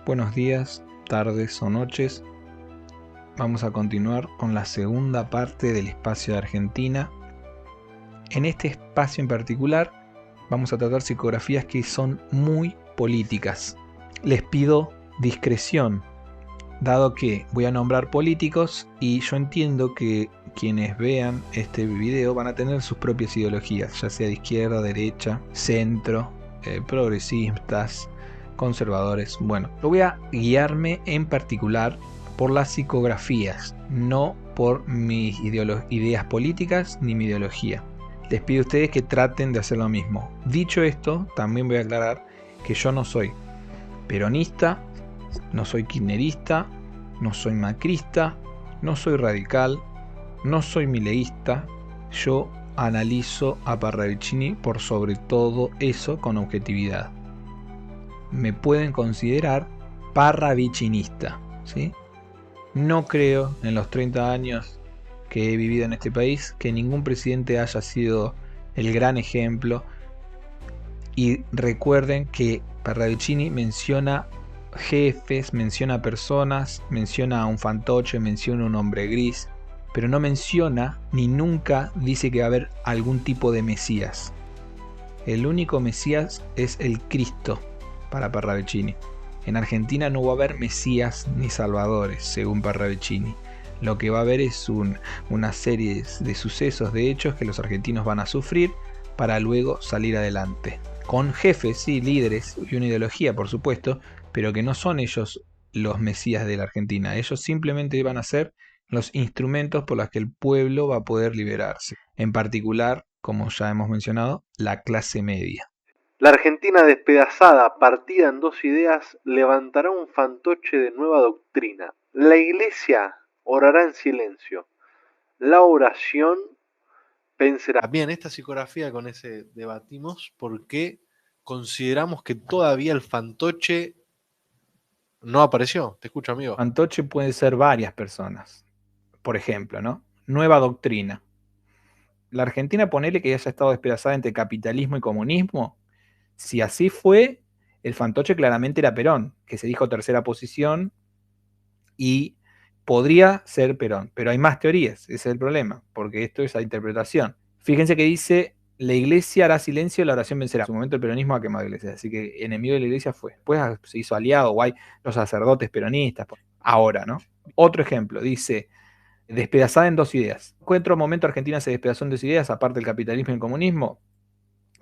Buenos días, tardes o noches. Vamos a continuar con la segunda parte del espacio de Argentina. En este espacio en particular vamos a tratar psicografías que son muy políticas. Les pido discreción, dado que voy a nombrar políticos y yo entiendo que quienes vean este video van a tener sus propias ideologías, ya sea de izquierda, derecha, centro, progresistas, conservadores. Bueno, yo voy a guiarme en particular por las psicografías, no por mis ideas políticas ni mi ideología. Les pido a ustedes que traten de hacer lo mismo. Dicho esto, también voy a aclarar que yo no soy peronista, no soy kirchnerista, no soy macrista, no soy radical, no soy mileísta. Yo analizo a Parravicini por sobre todo eso con objetividad. Me pueden considerar parravicinista, ¿sí? No creo en los 30 años que he vivido en este país que ningún presidente haya sido el gran ejemplo. Y recuerden que Parravicini menciona jefes, menciona personas, menciona a un fantoche, menciona un hombre gris, pero no menciona ni nunca dice que va a haber algún tipo de Mesías. El único Mesías es el Cristo para Parravicini. En Argentina no va a haber Mesías ni Salvadores, según Parravicini. Lo que va a haber es una serie de sucesos, de hechos que los argentinos van a sufrir para luego salir adelante. Con jefes, sí, líderes y una ideología, por supuesto, pero que no son ellos los mesías de la Argentina. Ellos simplemente van a ser los instrumentos por los que el pueblo va a poder liberarse. En particular, como ya hemos mencionado, la clase media. La Argentina despedazada, partida en dos ideas, levantará un fantoche de nueva doctrina. La Iglesia orará en silencio. La oración vencerá. También esta psicografía con ese debatimos porque consideramos que todavía el fantoche no apareció. Te escucho, amigo. Fantoche puede ser varias personas. Por ejemplo, ¿no? Nueva doctrina. La Argentina, ponele que haya estado despedazada entre capitalismo y comunismo. Si así fue, el fantoche claramente era Perón, que se dijo tercera posición y podría ser Perón. Pero hay más teorías, ese es el problema, porque esto es la interpretación. Fíjense que dice, la iglesia hará silencio, la oración vencerá. En su momento el peronismo ha quemado la iglesia, así que enemigo de la iglesia fue. Después se hizo aliado, o hay los sacerdotes peronistas. Ahora, ¿no? Otro ejemplo, dice, despedazada en dos ideas. ¿Encuentro momento Argentina se despedazó en dos ideas, aparte del capitalismo y el comunismo?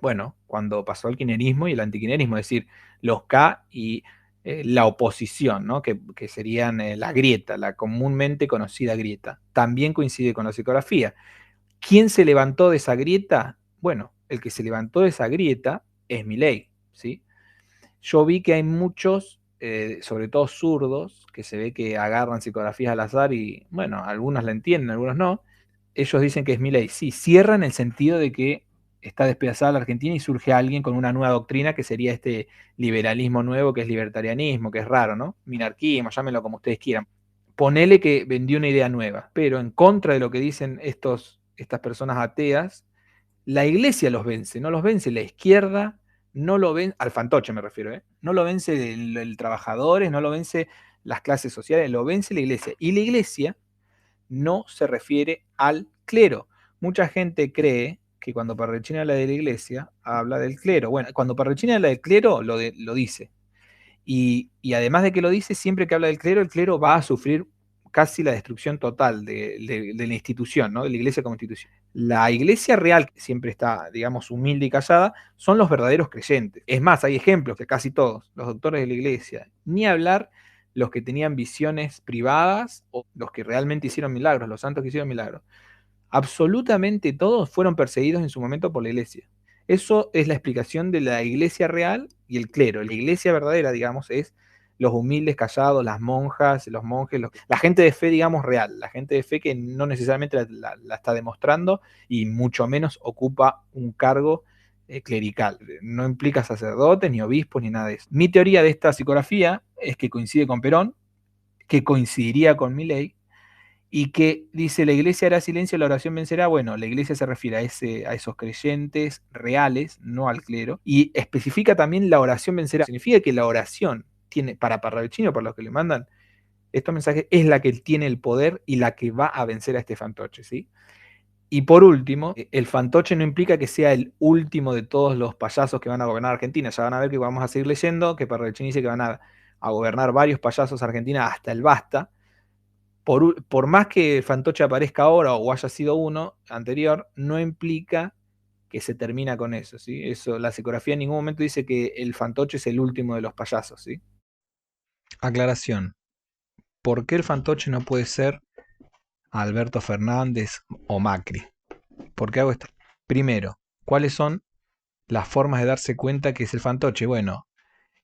Bueno, cuando pasó el kirchnerismo y el antikirchnerismo, es decir, los K y la oposición, ¿no? que serían la grieta, la comúnmente conocida grieta. También coincide con la psicografía. ¿Quién se levantó de esa grieta? Bueno, el que se levantó de esa grieta es Milei, ¿sí? Yo vi que hay muchos, sobre todo zurdos, que se ve que agarran psicografías al azar y, bueno, algunos la entienden, algunos no. Ellos dicen que es Milei. Sí, cierran el sentido de que está despedazada la Argentina y surge alguien con una nueva doctrina que sería este liberalismo nuevo, que es libertarianismo, que es raro, ¿no? Minarquismo, llámenlo como ustedes quieran. Ponele que vendió una idea nueva, pero en contra de lo que dicen estas personas ateas, la iglesia los vence, no los vence la izquierda, no lo vence, al fantoche me refiero, no lo vence el trabajadores, no lo vence las clases sociales, lo vence la iglesia. Y la iglesia no se refiere al clero. Mucha gente cree que cuando Parravicini habla de la iglesia, habla del clero. Bueno, cuando Parravicini habla del clero, lo dice. Y además de que lo dice, siempre que habla del clero, el clero va a sufrir casi la destrucción total de la institución, ¿no? De la iglesia como institución. La iglesia real, que siempre está, digamos, humilde y callada, son los verdaderos creyentes. Es más, hay ejemplos que casi todos, los doctores de la iglesia, ni hablar los que tenían visiones privadas o los que realmente hicieron milagros, los santos que hicieron milagros. Absolutamente todos fueron perseguidos en su momento por la iglesia. Eso es la explicación de la iglesia real y el clero. La iglesia verdadera, digamos, es los humildes, callados, las monjas, los monjes, la gente de fe, digamos, real. La gente de fe que no necesariamente la está demostrando y mucho menos ocupa un cargo clerical. No implica sacerdotes, ni obispos, ni nada de eso. Mi teoría de esta psicografía es que coincide con Perón, que coincidiría con Milei, y que dice la iglesia hará silencio, la oración vencerá. Bueno, la iglesia se refiere a esos creyentes reales, no al clero, y especifica también la oración vencerá. Significa que la oración tiene, para Parravicini o para los que le mandan estos mensajes, es la que tiene el poder y la que va a vencer a este fantoche, ¿sí? Y por último, el fantoche no implica que sea el último de todos los payasos que van a gobernar Argentina. Ya van a ver que vamos a seguir leyendo, que Parravicini dice que van a gobernar varios payasos Argentina hasta el basta. Por más que el fantoche aparezca ahora o haya sido uno anterior, no implica que se termina con eso, ¿sí? Eso, la psicografía en ningún momento dice que el fantoche es el último de los payasos, ¿sí? Aclaración. ¿Por qué el fantoche no puede ser Alberto Fernández o Macri? ¿Por qué hago esto? Primero, ¿cuáles son las formas de darse cuenta que es el fantoche? Bueno,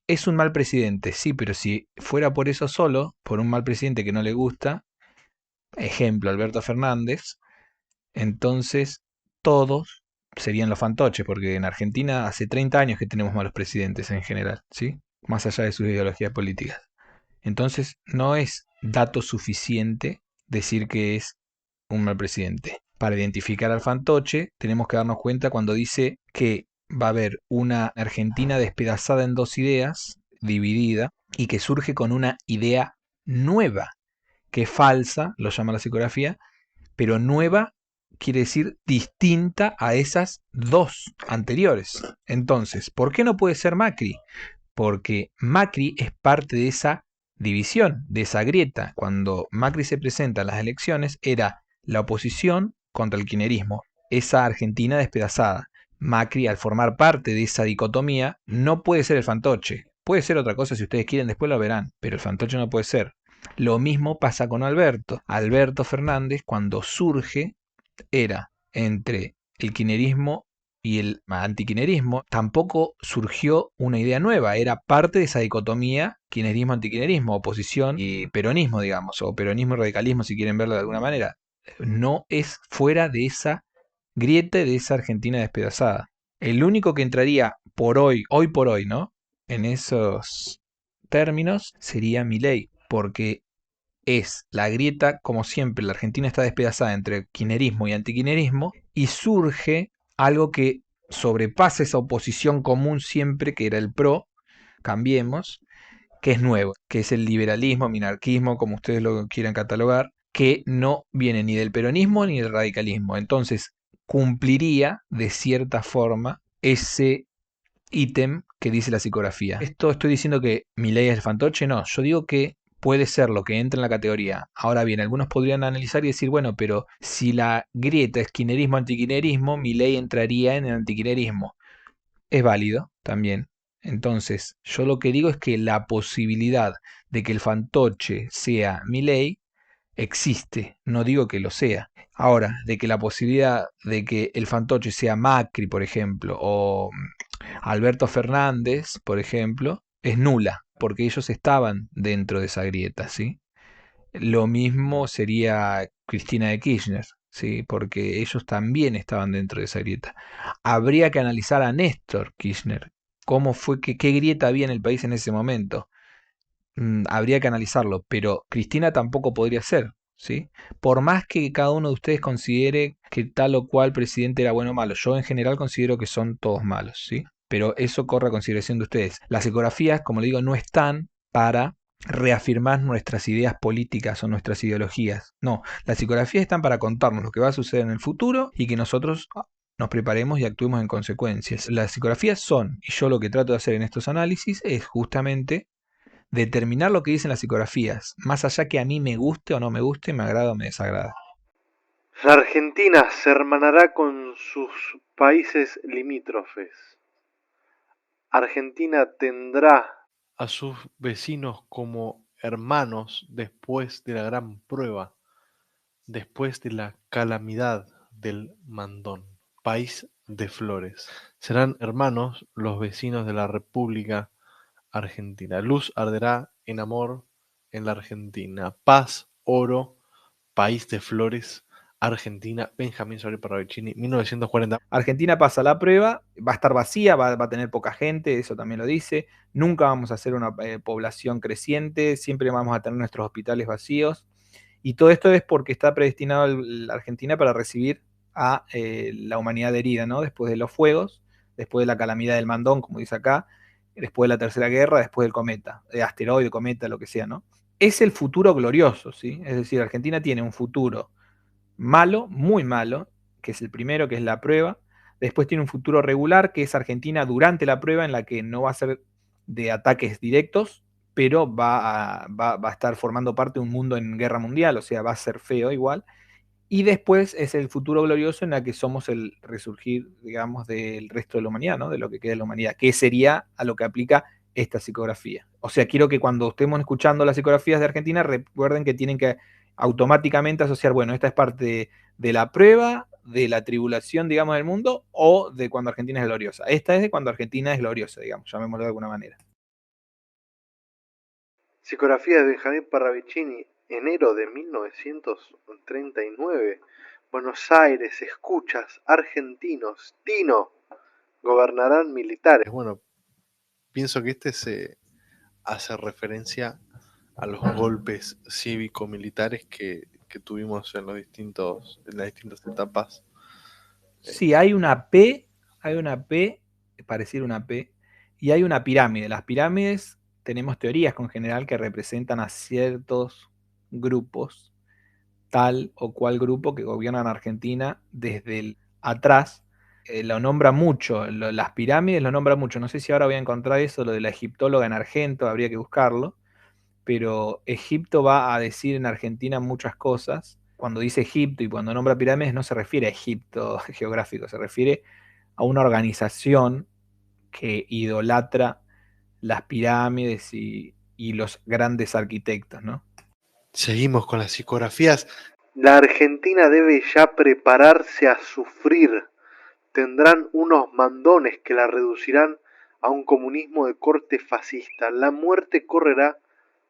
es un mal presidente, sí, pero si fuera por eso solo, por un mal presidente que no le gusta, ejemplo, Alberto Fernández, entonces todos serían los fantoches, porque en Argentina hace 30 años que tenemos malos presidentes en general, ¿sí? Más allá de sus ideologías políticas. Entonces, no es dato suficiente decir que es un mal presidente. Para identificar al fantoche, tenemos que darnos cuenta cuando dice que va a haber una Argentina despedazada en dos ideas, dividida, y que surge con una idea nueva, que es falsa, lo llama la psicografía, pero nueva quiere decir distinta a esas dos anteriores. Entonces, ¿por qué no puede ser Macri? Porque Macri es parte de esa división, de esa grieta. Cuando Macri se presenta en las elecciones, era la oposición contra el kirchnerismo, esa Argentina despedazada. Macri, al formar parte de esa dicotomía, no puede ser el fantoche. Puede ser otra cosa si ustedes quieren, después lo verán, pero el fantoche no puede ser. Lo mismo pasa con Alberto. Alberto Fernández, cuando surge, era entre el kirchnerismo y el antiquinerismo. Tampoco surgió una idea nueva, era parte de esa dicotomía kirchnerismo-antiquinerismo, oposición y peronismo, digamos, o peronismo y radicalismo, si quieren verlo de alguna manera. No es fuera de esa grieta, de esa Argentina despedazada. El único que entraría hoy por hoy, ¿no? En esos términos sería Milei, porque es la grieta, como siempre, la Argentina está despedazada entre kirchnerismo y antiquinerismo y surge algo que sobrepasa esa oposición común siempre, que era el PRO, cambiemos, que es nuevo, que es el liberalismo, minarquismo, como ustedes lo quieran catalogar, que no viene ni del peronismo ni del radicalismo. Entonces, cumpliría de cierta forma ese ítem que dice la psicografía. ¿Esto estoy diciendo que Milei es el fantoche? No, yo digo que puede ser lo que entra en la categoría. Ahora bien, algunos podrían analizar y decir, bueno, pero si la grieta es kirchnerismo-antiquinerismo, Milei entraría en el antiquinerismo. Es válido también. Entonces, yo lo que digo es que la posibilidad de que el fantoche sea Milei existe, no digo que lo sea. Ahora, de que la posibilidad de que el fantoche sea Macri, por ejemplo, o Alberto Fernández, por ejemplo, es nula, porque ellos estaban dentro de esa grieta, ¿sí? Lo mismo sería Cristina de Kirchner, ¿sí? Porque ellos también estaban dentro de esa grieta. Habría que analizar a Néstor Kirchner, cómo fue, qué grieta había en el país en ese momento. Habría que analizarlo, pero Cristina tampoco podría ser, ¿sí? Por más que cada uno de ustedes considere que tal o cual presidente era bueno o malo, yo en general considero que son todos malos, ¿sí? Pero eso corre a consideración de ustedes. Las ecografías, como le digo, no están para reafirmar nuestras ideas políticas o nuestras ideologías. No, las psicografías están para contarnos lo que va a suceder en el futuro y que nosotros nos preparemos y actuemos en consecuencias. Las psicografías son, y yo lo que trato de hacer en estos análisis es justamente determinar lo que dicen las psicografías, más allá que a mí me guste o no me guste, me agrada o me desagrada. La Argentina se hermanará con sus países limítrofes. Argentina tendrá A sus vecinos como hermanos después de la gran prueba, después de la calamidad del Mandón, país de flores. Serán hermanos los vecinos de la República Argentina. Luz arderá en amor en la Argentina. Paz, oro, país de flores, Argentina. Benjamín Solís Parravicini, 1940. Argentina pasa la prueba, va a estar vacía, va a tener poca gente, eso también lo dice. Nunca vamos a ser una población creciente, siempre vamos a tener nuestros hospitales vacíos. Y todo esto es porque está predestinado la Argentina para recibir a la humanidad herida, ¿no? Después de los fuegos, después de la calamidad del Mandón, como dice acá, después de la Tercera Guerra, después del cometa, asteroide, cometa, lo que sea, ¿no? Es el futuro glorioso, ¿sí? Es decir, Argentina tiene un futuro malo, muy malo, que es el primero, que es la prueba. Después tiene un futuro regular, que es Argentina durante la prueba, en la que no va a ser de ataques directos, pero va a estar formando parte de un mundo en guerra mundial, o sea, va a ser feo igual. Y después es el futuro glorioso en el que somos el resurgir, digamos, del resto de la humanidad, ¿no? De lo que queda de la humanidad, que sería a lo que aplica esta psicografía. O sea, quiero que cuando estemos escuchando las psicografías de Argentina, recuerden que tienen que automáticamente asociar, bueno, esta es parte de la prueba, de la tribulación, digamos, del mundo, o de cuando Argentina es gloriosa. Esta es de cuando Argentina es gloriosa, digamos, llamémoslo de alguna manera. Psicografía de Benjamín Parravicini, enero de 1939. Buenos Aires, escuchas, argentinos, Tino, gobernarán militares. Bueno, pienso que este se hace referencia a los golpes cívico-militares que tuvimos en las distintas etapas. Sí, hay una P, pareciera una P, y hay una pirámide. Las pirámides tenemos teorías con general que representan a ciertos grupos, tal o cual grupo que gobiernan Argentina desde atrás. Lo nombra mucho, las pirámides lo nombra mucho. No sé si ahora voy a encontrar eso, lo de la egiptóloga en Argento, habría que buscarlo. Pero Egipto va a decir en Argentina muchas cosas. Cuando dice Egipto y cuando nombra pirámides no se refiere a Egipto geográfico, se refiere a una organización que idolatra las pirámides y los grandes arquitectos, ¿no? Seguimos con las psicografías. La Argentina debe ya prepararse a sufrir. Tendrán unos mandones que la reducirán a un comunismo de corte fascista. La muerte correrá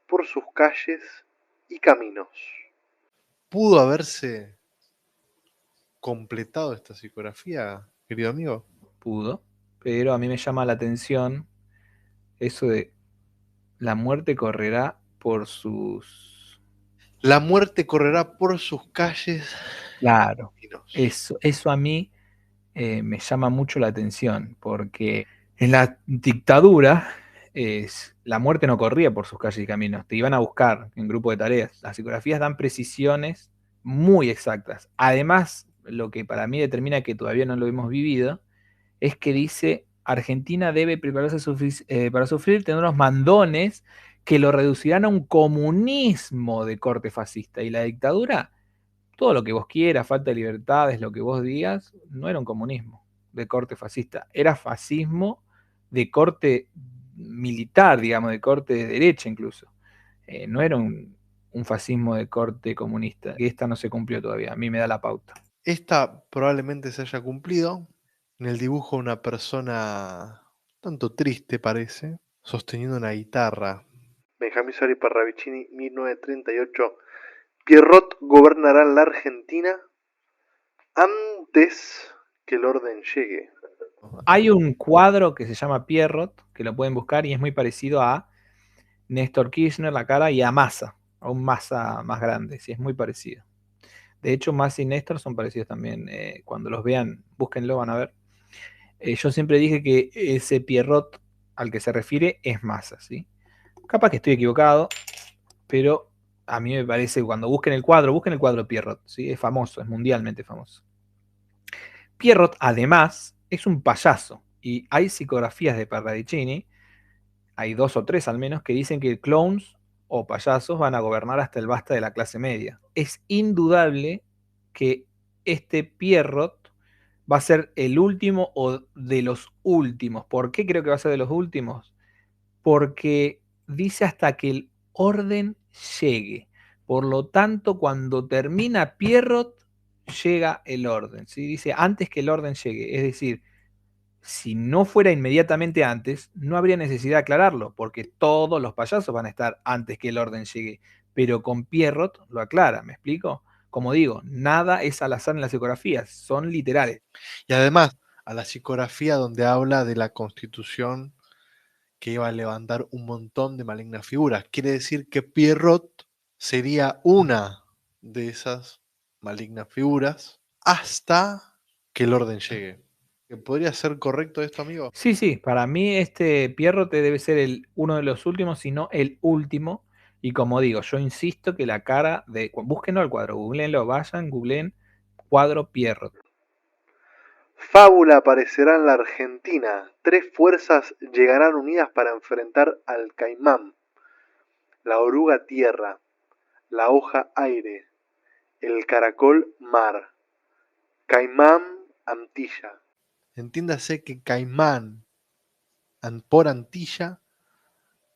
por sus calles y caminos. ¿Pudo haberse completado esta psicografía, querido amigo? Pudo, pero a mí me llama la atención eso de la muerte correrá por sus... La muerte correrá por sus calles. Claro, Y caminos. eso a mí me llama mucho la atención, porque en la dictadura la muerte no corría por sus calles y caminos, te iban a buscar en grupo de tareas. Las psicografías dan precisiones muy exactas. Además, lo que para mí determina que todavía no lo hemos vivido, es que dice, Argentina debe prepararse para sufrir, tener unos mandones que lo reducirán a un comunismo de corte fascista. Y la dictadura, todo lo que vos quieras, falta de libertades, lo que vos digas, no era un comunismo de corte fascista, era fascismo de corte militar, digamos, de corte de derecha incluso. No era un fascismo de corte comunista, que esta no se cumplió todavía, a mí me da la pauta. Esta probablemente se haya cumplido. En el dibujo una persona tanto triste parece, sosteniendo una guitarra. Benjamín Sari Parravicini, 1938. Pierrot gobernará la Argentina antes que el orden llegue. Hay un cuadro que se llama Pierrot, que lo pueden buscar y es muy parecido a Néstor Kirchner, la cara, y a Massa, a un Massa más grande, sí, es muy parecido. De hecho, Massa y Néstor son parecidos también. Cuando los vean, búsquenlo, van a ver. Yo siempre dije que ese Pierrot al que se refiere es Massa, ¿sí? Capaz que estoy equivocado, pero a mí me parece, cuando busquen el cuadro Pierrot, ¿sí? Es famoso, es mundialmente famoso. Pierrot, además, es un payaso, y hay psicografías de Parravicini, hay 2 o 3 al menos, que dicen que clowns o payasos van a gobernar hasta el basta de la clase media. Es indudable que este Pierrot va a ser el último o de los últimos. ¿Por qué creo que va a ser de los últimos? Porque dice hasta que el orden llegue. Por lo tanto, cuando termina Pierrot, llega el orden. ¿Sí? Dice antes que el orden llegue. Es decir, si no fuera inmediatamente antes, no habría necesidad de aclararlo, porque todos los payasos van a estar antes que el orden llegue. Pero con Pierrot lo aclara, ¿me explico? Como digo, nada es al azar en las psicografías, son literales. Y además, a la psicografía donde habla de la constitución que iba a levantar un montón de malignas figuras. Quiere decir que Pierrot sería una de esas malignas figuras hasta que el orden llegue. ¿Que podría ser correcto esto, amigo? Sí, sí, para mí este Pierrote debe ser uno de los últimos, si no el último. Y como digo, yo insisto que la cara de... Búsquenlo al cuadro, googleenlo, vayan, googleen cuadro Pierrot. Fábula aparecerá en la Argentina. 3 fuerzas llegarán unidas para enfrentar al caimán. La oruga tierra, la hoja aire, el caracol mar. Caimán Antilla. Entiéndase que Caimán por Antilla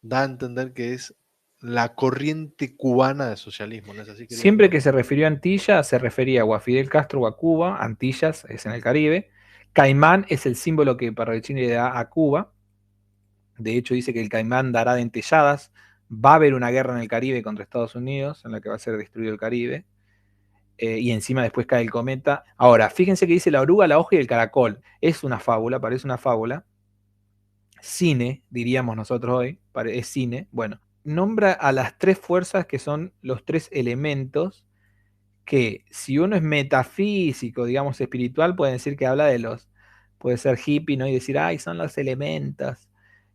da a entender que es la corriente cubana de socialismo, ¿no es así, querido Siempre amigo? que se refirió a Antilla, se refería o a Fidel Castro o a Cuba. Antillas es en el Caribe. Caimán es el símbolo que Parravicini le da a Cuba. De hecho, dice que el Caimán dará dentelladas. Va a haber una guerra en el Caribe contra Estados Unidos, en la que va a ser destruido el Caribe. Y encima después cae el cometa. Ahora, fíjense que dice la oruga, la hoja y el caracol. Es una fábula, parece una fábula. Cine, diríamos nosotros hoy, es cine. Bueno, nombra a las 3 fuerzas que son los 3 elementos que si uno es metafísico, digamos espiritual, puede decir que habla de puede ser hippie, ¿no? Y decir, ay, son los elementos.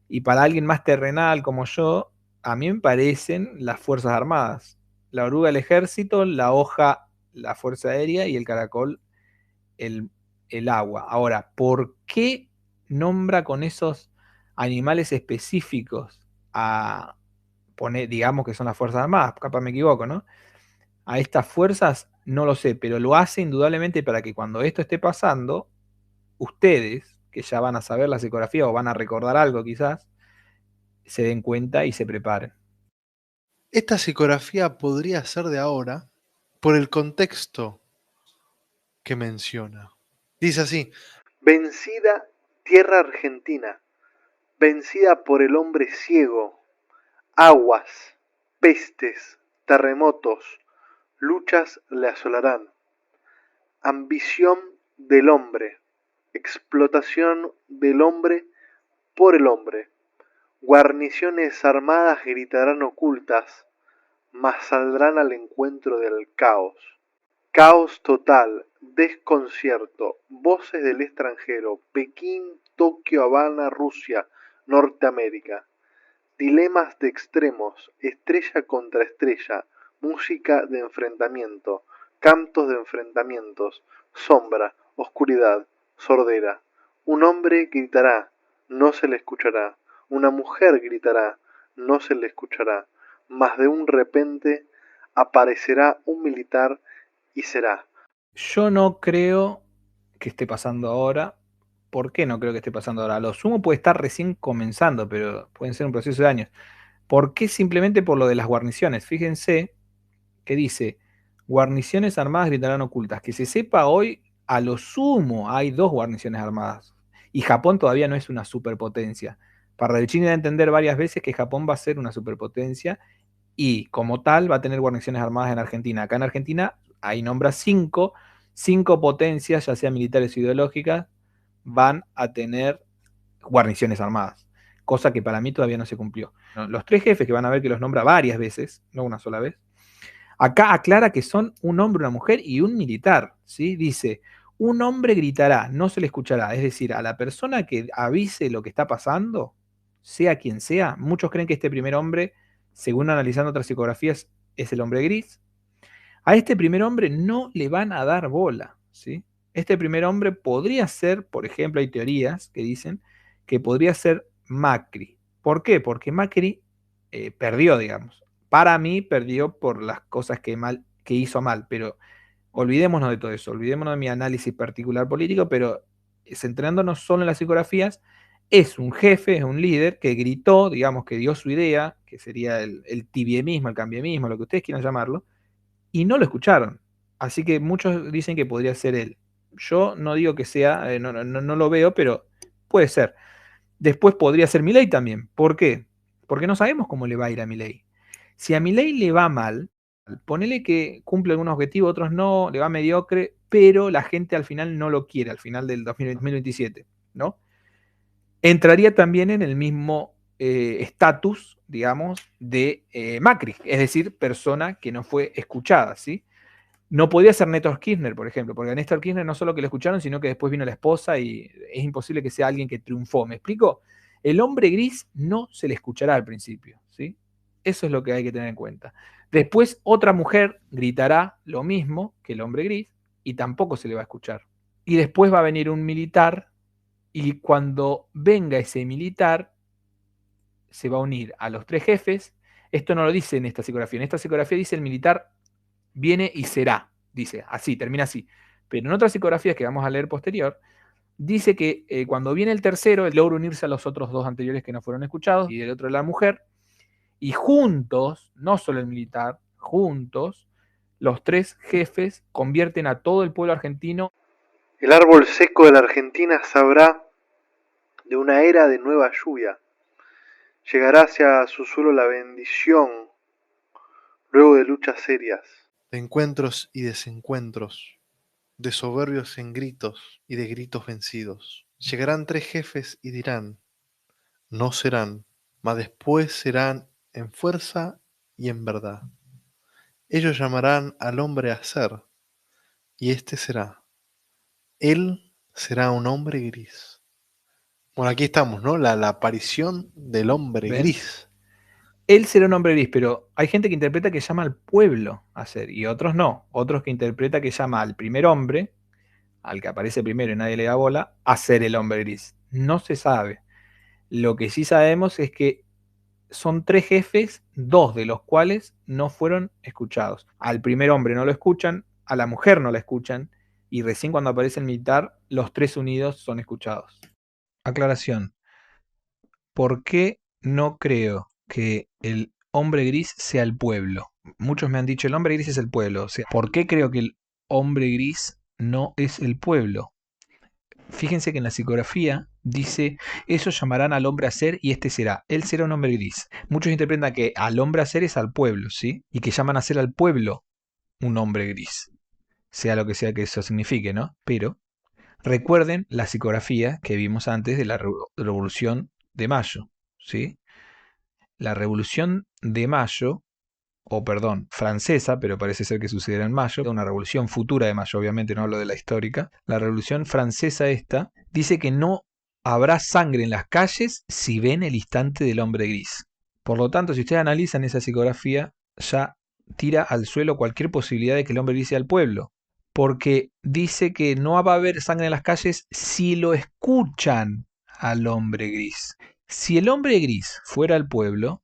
Y para alguien más terrenal como yo, a mí me parecen las Fuerzas Armadas. La oruga, el ejército, la hoja, la Fuerza Aérea y el caracol, el, el agua. Ahora, ¿por qué nombra con esos animales específicos a poner, digamos que son las Fuerzas Armadas? Capaz me equivoco, ¿no? A estas fuerzas, no lo sé, pero lo hace indudablemente para que cuando esto esté pasando, ustedes, que ya van a saber la psicografía o van a recordar algo quizás, se den cuenta y se preparen. Esta psicografía podría ser de ahora por el contexto que menciona. Dice así: Vencida tierra argentina, vencida por el hombre ciego. Aguas, pestes, terremotos, luchas le asolarán. Ambición del hombre, explotación del hombre por el hombre. Guarniciones armadas gritarán ocultas, mas saldrán al encuentro del caos. Caos total, desconcierto, voces del extranjero, Pekín, Tokio, Habana, Rusia, Norteamérica. Dilemas de extremos, estrella contra estrella, música de enfrentamiento, cantos de enfrentamientos, sombra, oscuridad, sordera. Un hombre gritará, no se le escuchará. Una mujer gritará, no se le escuchará. Mas de un repente aparecerá un militar y será. Yo no creo que esté pasando ahora. ¿Por qué no creo que esté pasando ahora? Lo sumo puede estar recién comenzando, pero pueden ser un proceso de años. ¿Por qué? Simplemente por lo de las guarniciones. Fíjense que dice, guarniciones armadas gritarán ocultas. Que se sepa hoy, a lo sumo hay 2 guarniciones armadas. Y Japón todavía no es una superpotencia. Parravicini da a entender varias veces que Japón va a ser una superpotencia y como tal va a tener guarniciones armadas en Argentina. Acá en Argentina ahí nombra 5 potencias, ya sean militares o ideológicas, van a tener guarniciones armadas, cosa que para mí todavía no se cumplió. Los 3 jefes, que van a ver que los nombra varias veces, no una sola vez, acá aclara que son un hombre, una mujer y un militar, ¿sí? Dice, un hombre gritará, no se le escuchará, es decir, a la persona que avise lo que está pasando, sea quien sea, muchos creen que este primer hombre, según analizando otras psicografías, es el hombre gris. A este primer hombre no le van a dar bola, ¿sí? Este primer hombre podría ser, por ejemplo, hay teorías que dicen que podría ser Macri. ¿Por qué? Porque Macri perdió, digamos. Para mí perdió por las cosas que hizo mal, pero olvidémonos de todo eso, olvidémonos de mi análisis particular político, pero centrándonos solo en las psicografías, es un jefe, es un líder que gritó, digamos, que dio su idea, que sería el tibiemismo, el cambiemismo, lo que ustedes quieran llamarlo, y no lo escucharon. Así que muchos dicen que podría ser él. Yo no digo que sea, no lo veo, pero puede ser. Después podría ser Milei también. ¿Por qué? Porque no sabemos cómo le va a ir a Milei. Si a Milei le va mal, ponele que cumple algunos objetivos, otros no, le va mediocre, pero la gente al final no lo quiere, al final del 2027, ¿no? Entraría también en el mismo estatus, digamos, de Macri, es decir, persona que no fue escuchada, ¿sí? No podía ser Néstor Kirchner, por ejemplo, porque a Néstor Kirchner no solo que lo escucharon, sino que después vino la esposa y es imposible que sea alguien que triunfó. ¿Me explico? El hombre gris no se le escuchará al principio, ¿sí? Eso es lo que hay que tener en cuenta. Después otra mujer gritará lo mismo que el hombre gris y tampoco se le va a escuchar. Y después va a venir un militar y cuando venga ese militar se va a unir a los tres jefes. Esto no lo dice en esta psicografía. En esta psicografía dice el militar viene y será, dice, así, termina así. Pero en otras psicografías que vamos a leer posterior, dice que cuando viene el tercero, él logra unirse a los otros dos anteriores que no fueron escuchados, y del otro la mujer, y juntos, no solo el militar, juntos, los tres jefes convierten a todo el pueblo argentino. El árbol seco de la Argentina sabrá de una era de nueva lluvia. Llegará hacia su suelo la bendición, luego de luchas serias. De encuentros y desencuentros, de soberbios en gritos y de gritos vencidos. Llegarán tres jefes y dirán, no serán, mas después serán en fuerza y en verdad. Ellos llamarán al hombre a ser, y éste será. Él será un hombre gris. Bueno, aquí estamos, ¿no? La aparición del hombre ¿Ven? gris. Él será un hombre gris, pero hay gente que interpreta que llama al pueblo a ser, y otros no. Otros que interpreta que llama al primer hombre, al que aparece primero y nadie le da bola, a ser el hombre gris. No se sabe. Lo que sí sabemos es que son tres jefes, dos de los cuales no fueron escuchados. Al primer hombre no lo escuchan, a la mujer no la escuchan, y recién cuando aparece el militar, los tres unidos son escuchados. Aclaración. ¿Por qué no creo que el hombre gris sea el pueblo? Muchos me han dicho el hombre gris es el pueblo. O sea, ¿por qué creo que el hombre gris no es el pueblo? Fíjense que en la psicografía dice, ellos llamarán al hombre a ser y este será. Él será un hombre gris. Muchos interpretan que al hombre a ser es al pueblo, ¿sí? Y que llaman a ser al pueblo un hombre gris. Sea lo que sea que eso signifique, ¿no? Pero recuerden la psicografía que vimos antes de la Revolución de Mayo, ¿sí? La Revolución de Mayo, o perdón, francesa, pero parece ser que sucederá en mayo, una revolución futura de mayo, obviamente no hablo de la histórica, la revolución francesa esta dice que no habrá sangre en las calles si ven el instante del hombre gris. Por lo tanto, si ustedes analizan esa psicografía, ya tira al suelo cualquier posibilidad de que el hombre gris sea el pueblo, porque dice que no va a haber sangre en las calles si lo escuchan al hombre gris. Si el hombre gris fuera el pueblo,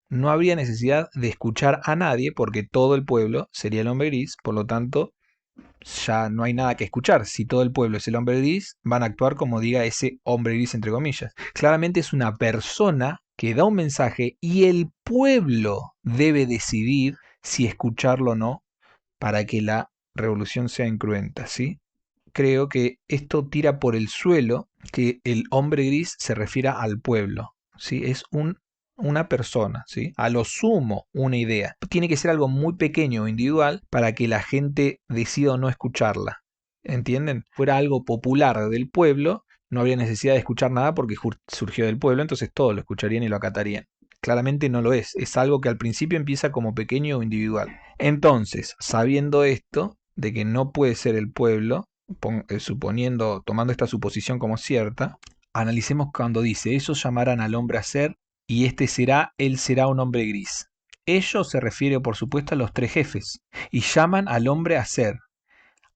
no habría necesidad de escuchar a nadie porque todo el pueblo sería el hombre gris, por lo tanto ya no hay nada que escuchar. Si todo el pueblo es el hombre gris, van a actuar como diga ese hombre gris entre comillas. Claramente es una persona que da un mensaje y el pueblo debe decidir si escucharlo o no para que la revolución sea incruenta, ¿sí? Creo que esto tira por el suelo que el hombre gris se refiera al pueblo, ¿sí? Es una persona, ¿sí? A lo sumo una idea. Tiene que ser algo muy pequeño o individual para que la gente decida o no escucharla. ¿Entienden? Fuera algo popular del pueblo, no habría necesidad de escuchar nada porque surgió del pueblo, entonces todos lo escucharían y lo acatarían. Claramente no lo es algo que al principio empieza como pequeño o individual. Entonces, sabiendo esto, de que no puede ser el pueblo, suponiendo, tomando esta suposición como cierta, analicemos cuando dice, ellos llamarán al hombre a ser y este será, él será un hombre gris. Ellos se refiere, por supuesto, a los tres jefes y llaman al hombre a ser.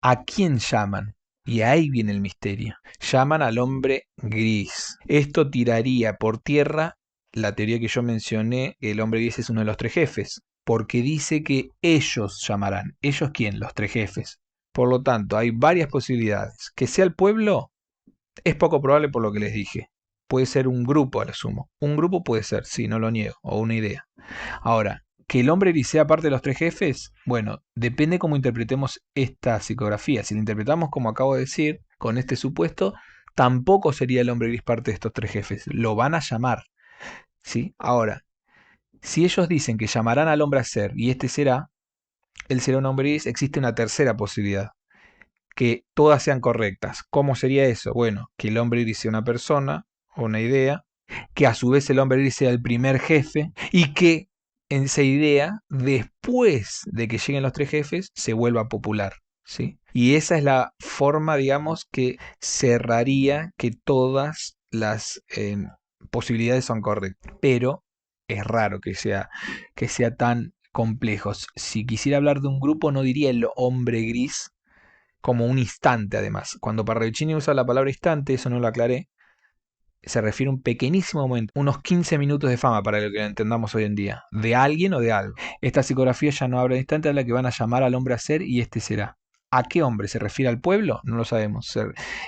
¿A quién llaman? Y ahí viene el misterio. Llaman al hombre gris. Esto tiraría por tierra la teoría que yo mencioné, que el hombre gris es uno de los tres jefes, porque dice que ellos llamarán. ¿Ellos quién? Los tres jefes. Por lo tanto, hay varias posibilidades. Que sea el pueblo es poco probable por lo que les dije. Puede ser un grupo a lo sumo. Un grupo puede ser, sí, no lo niego, o una idea. Ahora, que el hombre gris sea parte de los tres jefes, bueno, depende cómo interpretemos esta psicografía. Si la interpretamos como acabo de decir, con este supuesto, tampoco sería el hombre gris parte de estos tres jefes. Lo van a llamar, ¿sí? Ahora, si ellos dicen que llamarán al hombre a ser y este será, él será un hombre gris, existe una tercera posibilidad. Que todas sean correctas. ¿Cómo sería eso? Bueno, que el hombre gris sea una persona o una idea, que a su vez el hombre gris sea el primer jefe y que esa idea, después de que lleguen los tres jefes, se vuelva popular, ¿sí? Y esa es la forma, digamos, que cerraría que todas las posibilidades son correctas. Pero es raro que sea tan complejo. Si quisiera hablar de un grupo, no diría el hombre gris como un instante, además. Cuando Parravicini usa la palabra instante, eso no lo aclaré, se refiere a un pequeñísimo momento, unos 15 minutos de fama para lo que entendamos hoy en día, de alguien o de algo. Esta psicografía ya no habla de instante, habla que van a llamar al hombre a ser y este será. ¿A qué hombre? ¿Se refiere al pueblo? No lo sabemos.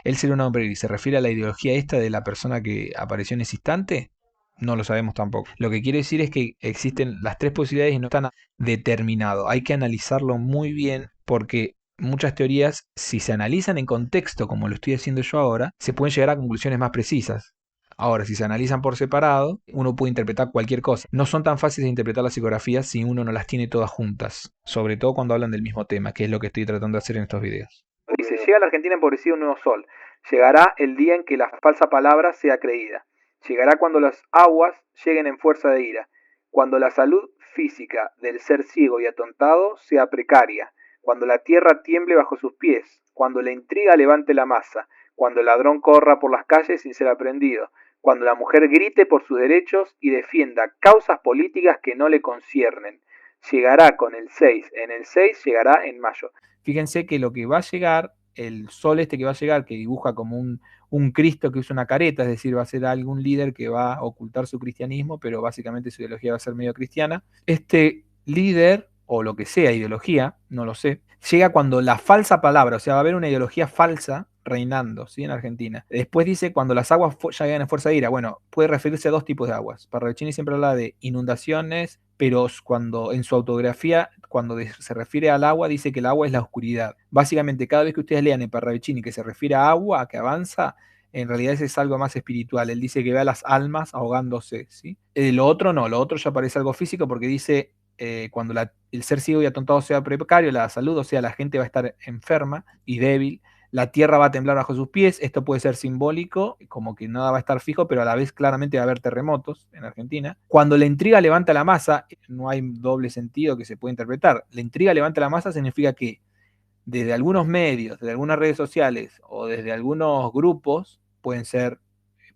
Él será un hombre gris. ¿Se refiere a la ideología esta de la persona que apareció en ese instante? No lo sabemos tampoco. Lo que quiere decir es que existen las tres posibilidades y no están determinados. Hay que analizarlo muy bien porque muchas teorías, si se analizan en contexto, como lo estoy haciendo yo ahora, se pueden llegar a conclusiones más precisas. Ahora, si se analizan por separado, uno puede interpretar cualquier cosa. No son tan fáciles de interpretar las psicografías si uno no las tiene todas juntas, sobre todo cuando hablan del mismo tema, que es lo que estoy tratando de hacer en estos videos. Dice, llega la Argentina empobrecida un nuevo sol. Llegará el día en que la falsa palabra sea creída. Llegará cuando las aguas lleguen en fuerza de ira. Cuando la salud física del ser ciego y atontado sea precaria. Cuando la tierra tiemble bajo sus pies. Cuando la intriga levante la masa. Cuando el ladrón corra por las calles sin ser aprendido. Cuando la mujer grite por sus derechos y defienda causas políticas que no le conciernen. Llegará con el 6. En el 6 llegará en mayo. Fíjense que lo que va a llegar, el sol este que va a llegar, que dibuja como un Cristo que usa una careta, es decir, va a ser algún líder que va a ocultar su cristianismo, pero básicamente su ideología va a ser medio cristiana. Este líder, o lo que sea ideología, no lo sé, llega cuando la falsa palabra, o sea, va a haber una ideología falsa reinando, ¿sí? En Argentina. Después dice cuando las aguas ya llegan en fuerza de ira. Bueno, puede referirse a dos tipos de aguas. Parravicini siempre habla de inundaciones, pero cuando en su autografía, cuando se refiere al agua, dice que el agua es la oscuridad. Básicamente, cada vez que ustedes lean en Parravicini que se refiere a agua, a que avanza, en realidad ese es algo más espiritual. Él dice que ve a las almas ahogándose, ¿sí? Lo otro no, lo otro ya parece algo físico porque dice cuando el ser ciego y atontado sea precario, la salud, o sea, la gente va a estar enferma y débil, la tierra va a temblar bajo sus pies, esto puede ser simbólico, como que nada va a estar fijo, pero a la vez claramente va a haber terremotos en Argentina. Cuando la intriga levanta la masa, no hay doble sentido que se pueda interpretar. La intriga levanta la masa significa que desde algunos medios, desde algunas redes sociales o desde algunos grupos, pueden ser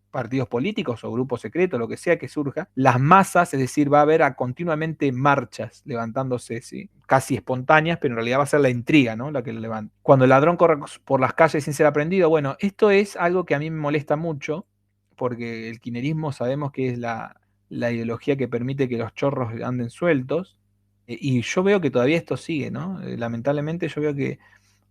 partidos políticos o grupos secretos, lo que sea que surja, las masas, es decir, va a haber continuamente marchas levantándose, ¿sí? Casi espontáneas, pero en realidad va a ser la intriga, ¿no? La que lo levanta. Cuando el ladrón corre por las calles sin ser aprendido, bueno, esto es algo que a mí me molesta mucho, porque el kirchnerismo sabemos que es la ideología que permite que los chorros anden sueltos, y yo veo que todavía esto sigue, ¿no? Lamentablemente yo veo que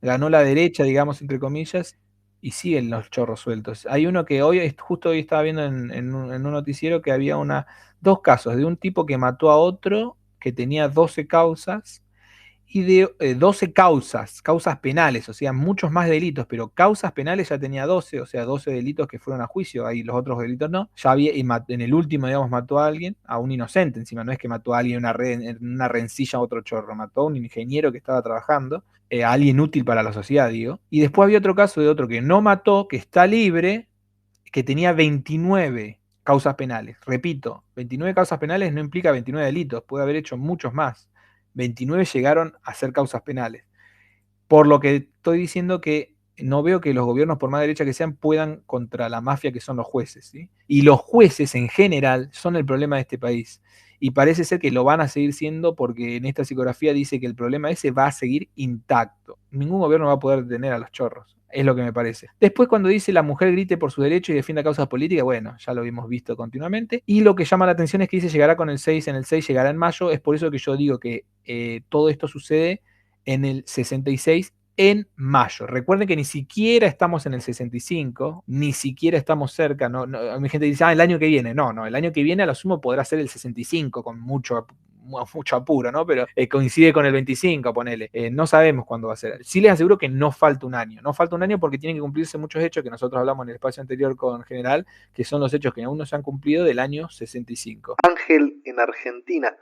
ganó la derecha, digamos, entre comillas, y siguen los chorros sueltos. Hay uno que justo hoy estaba viendo en un noticiero que había dos casos de un tipo que mató a otro que tenía 12 causas y de 12 causas penales, o sea, muchos más delitos, pero causas penales ya tenía 12, o sea, 12 delitos que fueron a juicio, ahí los otros delitos no. Ya había, en el último, digamos, mató a alguien, a un inocente encima, no es que mató a alguien en una rencilla a otro chorro, mató a un ingeniero que estaba trabajando, a alguien útil para la sociedad, digo. Y después había otro caso de otro que no mató, que está libre, que tenía 29 causas penales. Repito, 29 causas penales no implica 29 delitos, puede haber hecho muchos más. 29 llegaron a ser causas penales. Por lo que estoy diciendo que no veo que los gobiernos, por más derecha que sean, puedan contra la mafia que son los jueces, ¿sí? Y los jueces en general son el problema de este país. Y parece ser que lo van a seguir siendo porque en esta psicografía dice que el problema ese va a seguir intacto. Ningún gobierno va a poder detener a los chorros. Es lo que me parece. Después, cuando dice la mujer grite por su derecho y defienda causas políticas, bueno, ya lo hemos visto continuamente. Y lo que llama la atención es que dice llegará con el 6, en el 6 llegará en mayo. Es por eso que yo digo que todo esto sucede en el 66 en mayo. Recuerden que ni siquiera estamos en el 65, ni siquiera estamos cerca. Mi gente dice, el año que viene. No, el año que viene a lo sumo podrá ser el 65 con mucho apuro, ¿no? Pero coincide con el 25, ponele. No sabemos cuándo va a ser. Sí les aseguro que no falta un año. No falta un año porque tienen que cumplirse muchos hechos que nosotros hablamos en el espacio anterior con General, que son los hechos que aún no se han cumplido del año 65. Ángel en Argentina.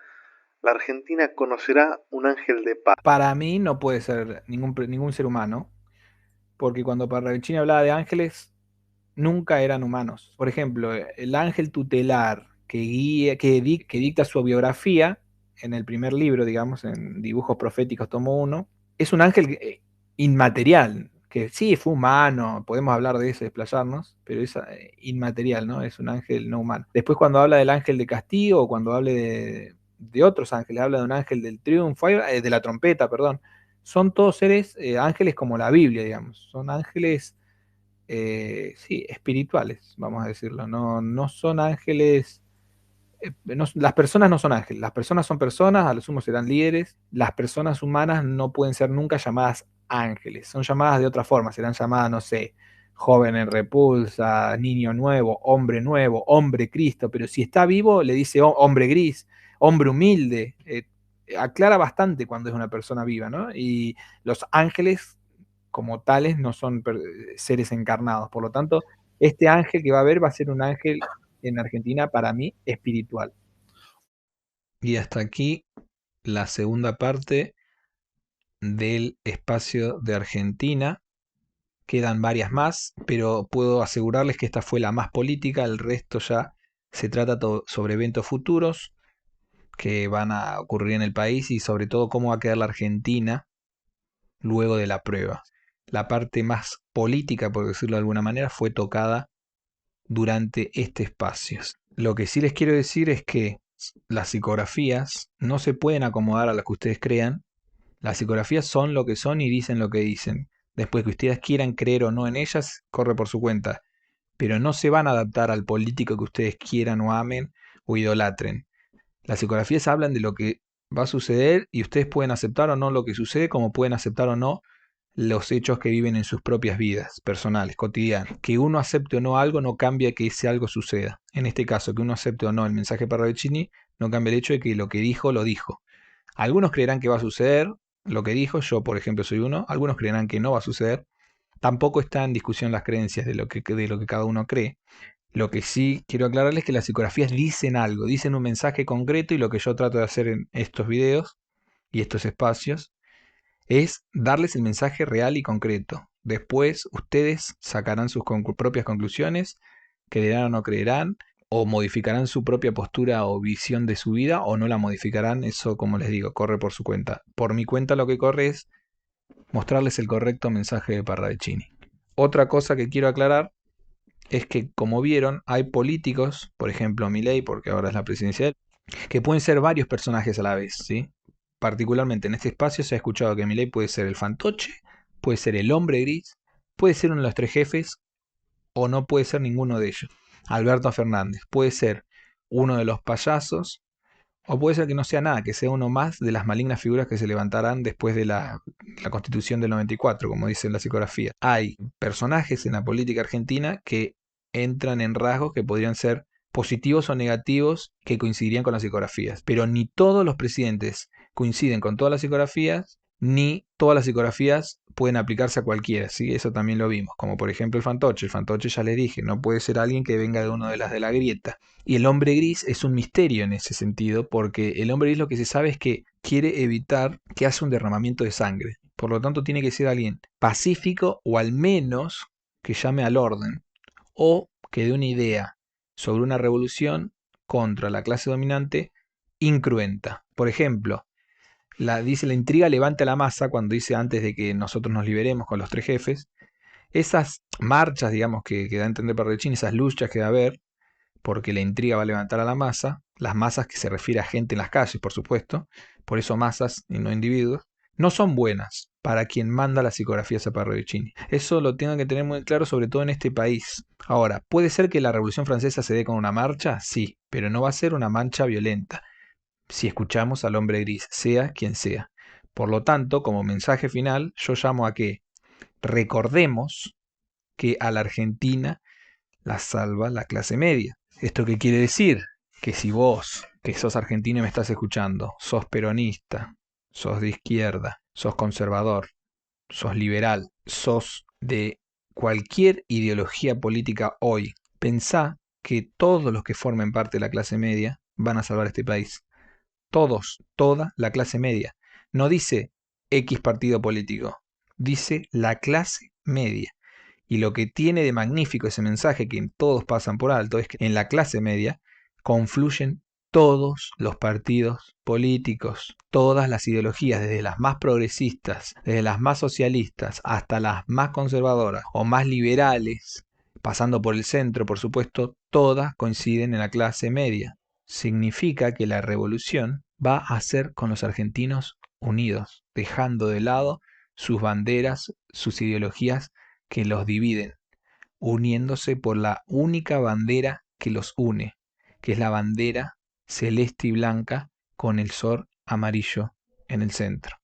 La Argentina conocerá un ángel de paz. Para mí no puede ser ningún ser humano, porque cuando Parravicini hablaba de ángeles, nunca eran humanos. Por ejemplo, el ángel tutelar que dicta su biografía en el primer libro, digamos, en Dibujos Proféticos, tomo 1, es un ángel inmaterial, que sí, fue humano, podemos hablar de eso, desplayarnos, pero es inmaterial, ¿no? Es un ángel no humano. Después cuando habla del ángel de castigo, o cuando hable de otros ángeles, habla de un ángel del triunfo, de la trompeta, perdón, son todos seres, ángeles como la Biblia, digamos, son ángeles, sí, espirituales, vamos a decirlo, no son ángeles. Las personas no son ángeles, las personas son personas, a lo sumo serán líderes. Las personas humanas no pueden ser nunca llamadas ángeles, son llamadas de otra forma, serán llamadas, no sé, joven en repulsa, niño nuevo, hombre Cristo, pero si está vivo le dice hombre gris, hombre humilde, aclara bastante cuando es una persona viva, ¿no? Y los ángeles como tales no son seres encarnados, por lo tanto, este ángel que va a haber va a ser un ángel en Argentina, para mí, espiritual. Y hasta aquí la segunda parte del espacio de Argentina. Quedan varias más, pero puedo asegurarles que esta fue la más política, el resto ya se trata sobre eventos futuros que van a ocurrir en el país y sobre todo cómo va a quedar la Argentina luego de la prueba. La parte más política, por decirlo de alguna manera, fue tocada durante este espacio. Lo que sí les quiero decir es que las psicografías no se pueden acomodar a las que ustedes crean. Las psicografías son lo que son y dicen lo que dicen. Después que ustedes quieran creer o no en ellas, corre por su cuenta. Pero no se van a adaptar al político que ustedes quieran o amen o idolatren. Las psicografías hablan de lo que va a suceder y ustedes pueden aceptar o no lo que sucede, como pueden aceptar o no los hechos que viven en sus propias vidas personales, cotidianas. Que uno acepte o no algo no cambia que ese algo suceda. En este caso, que uno acepte o no el mensaje de Parravicini no cambia el hecho de que lo que dijo, lo dijo. Algunos creerán que va a suceder lo que dijo, yo por ejemplo soy uno, algunos creerán que no va a suceder. Tampoco está en discusión las creencias de lo que cada uno cree. Lo que sí quiero aclararles es que las psicografías dicen algo, dicen un mensaje concreto y lo que yo trato de hacer en estos videos y estos espacios es darles el mensaje real y concreto. Después ustedes sacarán sus propias conclusiones, creerán o no creerán, o modificarán su propia postura o visión de su vida, o no la modificarán. Eso, como les digo, corre por su cuenta. Por mi cuenta lo que corre es mostrarles el correcto mensaje de Parravicini. Otra cosa que quiero aclarar es que, como vieron, hay políticos, por ejemplo Milei, porque ahora es la presidencial, que pueden ser varios personajes a la vez, ¿sí? Particularmente en este espacio se ha escuchado que Milei puede ser el fantoche, puede ser el hombre gris, puede ser uno de los tres jefes o no puede ser ninguno de ellos. Alberto Fernández puede ser uno de los payasos o puede ser que no sea nada, que sea uno más de las malignas figuras que se levantarán después de la Constitución del 94, como dice en la psicografía. Hay personajes en la política argentina que entran en rasgos que podrían ser positivos o negativos que coincidirían con las psicografías. Pero ni todos los presidentes coinciden con todas las psicografías, ni todas las psicografías pueden aplicarse a cualquiera, ¿sí? Eso también lo vimos, como por ejemplo el fantoche. El fantoche, ya les dije, no puede ser alguien que venga de uno de las de la grieta. Y el hombre gris es un misterio en ese sentido, porque el hombre gris lo que se sabe es que quiere evitar que haya un derramamiento de sangre. Por lo tanto, tiene que ser alguien pacífico o al menos que llame al orden o que dé una idea sobre una revolución contra la clase dominante incruenta. Por ejemplo, dice la intriga levanta la masa cuando dice antes de que nosotros nos liberemos con los tres jefes. Esas marchas, digamos, que da a entender Parravicini, esas luchas que va a haber, porque la intriga va a levantar a la masa, las masas que se refiere a gente en las calles, por supuesto, por eso masas y no individuos, no son buenas para quien manda las psicografías a Parravicini. Eso lo tengan que tener muy claro, sobre todo en este país. Ahora, ¿puede ser que la Revolución Francesa se dé con una marcha? Sí, pero no va a ser una marcha violenta, si escuchamos al hombre gris, sea quien sea. Por lo tanto, como mensaje final, yo llamo a que recordemos que a la Argentina la salva la clase media. ¿Esto qué quiere decir? Que si vos, que sos argentino y me estás escuchando, sos peronista, sos de izquierda, sos conservador, sos liberal, sos de cualquier ideología política hoy, pensá que todos los que formen parte de la clase media van a salvar este país. Todos, toda la clase media. No dice X partido político, dice la clase media. Y lo que tiene de magnífico ese mensaje que todos pasan por alto es que en la clase media confluyen todos los partidos políticos, todas las ideologías, desde las más progresistas, desde las más socialistas, hasta las más conservadoras o más liberales, pasando por el centro, por supuesto, todas coinciden en la clase media. Significa que la revolución va a ser con los argentinos unidos, dejando de lado sus banderas, sus ideologías que los dividen, uniéndose por la única bandera que los une, que es la bandera celeste y blanca con el sol amarillo en el centro.